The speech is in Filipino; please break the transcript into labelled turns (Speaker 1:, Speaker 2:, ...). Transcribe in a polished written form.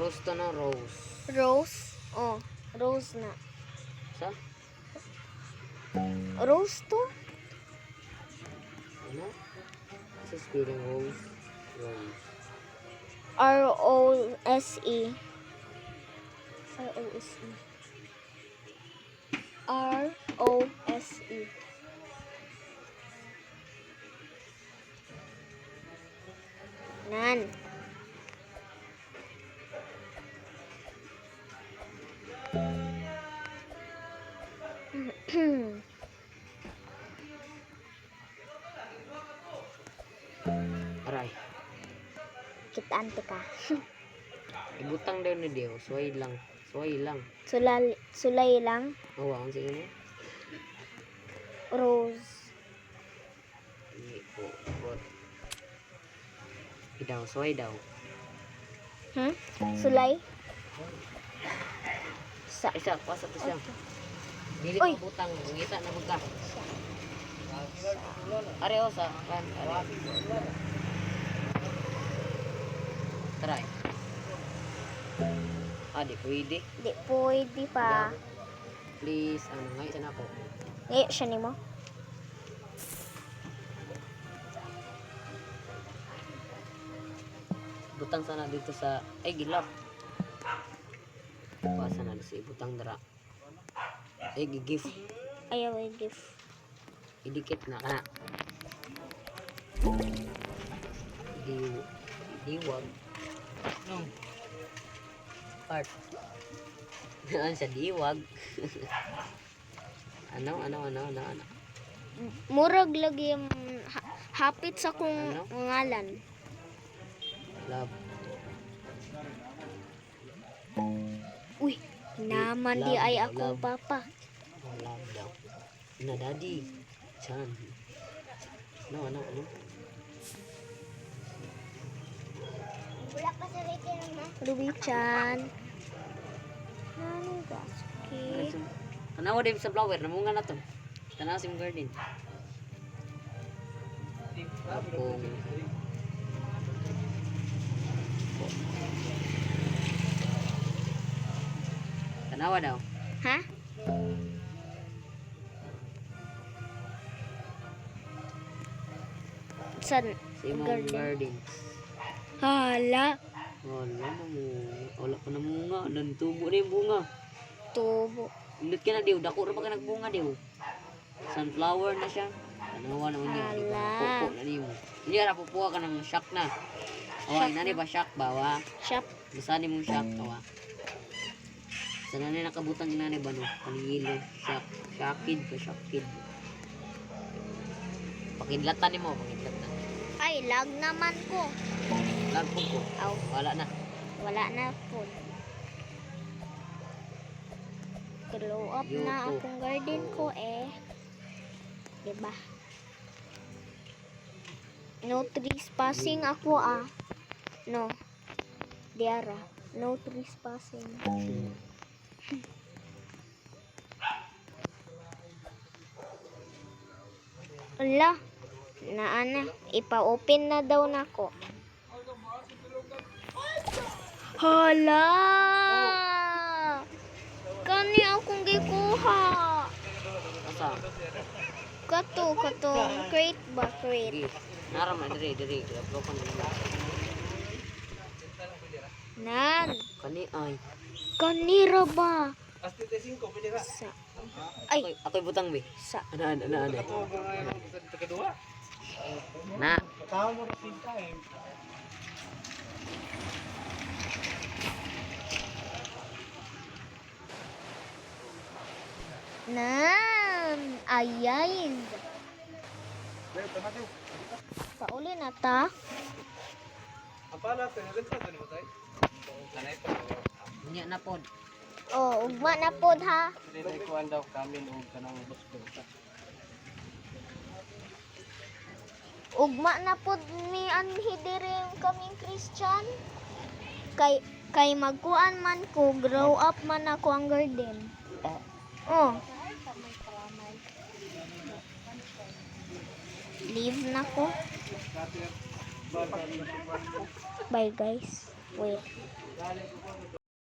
Speaker 1: Rose to no, rose.
Speaker 2: Rose. Oh, rose na.
Speaker 1: Sa?
Speaker 2: Rose to?
Speaker 1: Ano? Sa spelling rose. Rose.
Speaker 2: R-O-S-E. R-O-S-E. R-O-S-E. Nan.
Speaker 1: Aray.
Speaker 2: Kitante ka.
Speaker 1: Ibutang daw na diyo. Suway lang. Suway lang.
Speaker 2: Sulay lang.
Speaker 1: Awa, ang sige mo?
Speaker 2: Rose.
Speaker 1: Bot. Idaw, suway daw.
Speaker 2: Sulay. Sa.
Speaker 1: Isa, pasok to siya. Dili
Speaker 2: Oy.
Speaker 1: mo butang. Ngita na magka. Are o sa. Are. Try. Di pwede.
Speaker 2: Di pwede pa.
Speaker 1: Please, ngayon sana ako.
Speaker 2: Ngayon siya ni mo.
Speaker 1: Butang sana dito sa, gilap. Pasa na si butang dara. Gigift.
Speaker 2: Ayaw i-give.
Speaker 1: Idikit na kana. Diwag. No. Part. Ano siya diwag? ano?
Speaker 2: Murag lagi yung hapit sa kong
Speaker 1: Ano?
Speaker 2: ngalan.
Speaker 1: Love.
Speaker 2: Uy, naman di
Speaker 1: Love
Speaker 2: ay
Speaker 1: daw,
Speaker 2: akong
Speaker 1: love.
Speaker 2: papa.
Speaker 1: Love daw. Na daddy. Chan. Ano?
Speaker 2: Wala pa sa rekin na. Ruby-chan. Nani gaski.
Speaker 1: Tanawa din sa flower, namunga na to. Tanawa sa garden. Apong. Tanawa daw.
Speaker 2: Ha? San?
Speaker 1: Sa imong garden.
Speaker 2: Hala.
Speaker 1: Wala pa na munga. Nantubo na yung bunga.
Speaker 2: Tubo.
Speaker 1: Indot ka na diw. Dako ra pa ka nagbunga diw. Sunflower na siya. Tanawa naman niya.
Speaker 2: Hala.
Speaker 1: Pupo na niyo. Hindi ka napupuha ka ng shock na. Awa, inani ba shock ba? Awa.
Speaker 2: Shop.
Speaker 1: Basani mong shock. Awa. Sa nanay nakabutang inani ba no? Paningilo. Shock. Shockid ka. Shockid. Pakidlatan ni mo. Pakidlatan.
Speaker 2: Ay, lag naman ko.
Speaker 1: Lagpog ko.
Speaker 2: Aw,
Speaker 1: Wala na.
Speaker 2: wala na po. Glow up na
Speaker 1: Yuko.
Speaker 2: akong garden ko eh. Diba? No trespassing ako ah. No. Diara. No trespassing. Ala. Naana. Ipa-open na daw nako. Hala! Kani akong gikuha.
Speaker 1: Asa?
Speaker 2: Kato. Crate ba? Crate.
Speaker 1: Sige. Naram na diri. Upload na.
Speaker 2: Nan.
Speaker 1: Kani ay.
Speaker 2: Kanira ba? Sa. Ay,
Speaker 1: Ako'y butang be.
Speaker 2: sa.
Speaker 1: Ano. Na.
Speaker 2: Nan. Ayayin. Pauli na ta.
Speaker 1: Unya na pod.
Speaker 2: Oh, ugma na pod ha. Ugma na pod ni anhi diri kaming Christian. Kay magkuan man ko, grow up man ako ang garden. Oh. Leave na ko. Bye guys. Wait.